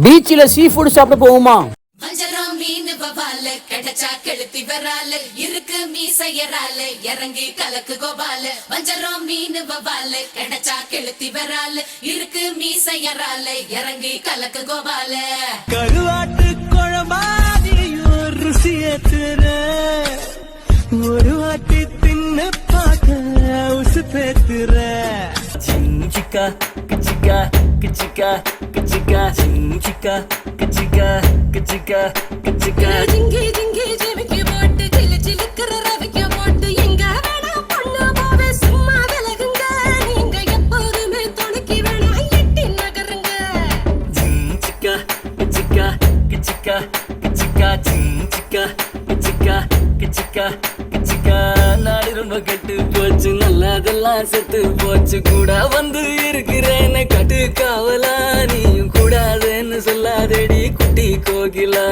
பீச்சில் sea food சாப்பிட போவோமா? வஞ்சரம் மீன் வவால கிடைச்சா கெளுத்தி வரால இருக்கு மீசையரால இறங்கி கலக்கு கோபால. வஞ்சரம் மீன் வவால கிடைச்சா கெளுத்தி வரால இருக்கு மீசையரால இறங்கி கலக்கு கோபால. கருவாட்டு குழம்பாதியோ ருசியேத்துற ஒரு வாட்டி தின்னு பார்க்க உசு பேத்துற. சிஞ்சிக்கா கிச்சிக்கா கிச்சிக்கா கிச்சிக்கா சிஞ்சிக்கா கிச்சிக்கா கிச்சிக்கா கிச்சிக்கா. ஜிங்கி ஜிங்கி ஜிமிக்கி போட்டு சிலு சிலுக்குற ரவிக்க போட்டு எங்க வேணா பொண்ணு போவே சும்மா விலகுங்க. நீங்க எப்போதுமே துணைக்கு வேணா எட்டி நகருங்க. சிஞ்சிக்கா கிச்சிக்கா கிச்சிக்கா கிச்சிக்கா சிஞ்சிக்கா கிச்சிக்கா கிச்சிக்கா கிச்சிக்கா. நாடு ரொம்ப கெட்டு போச்சு நல்லதெல்லாம் செத்து போச்சு. கூட வந்து இருக்கிறேன்னு கட்டு காவலா நீயும் கூடாதுன்னு சொல்லாதடி குட்டி கோகிலா.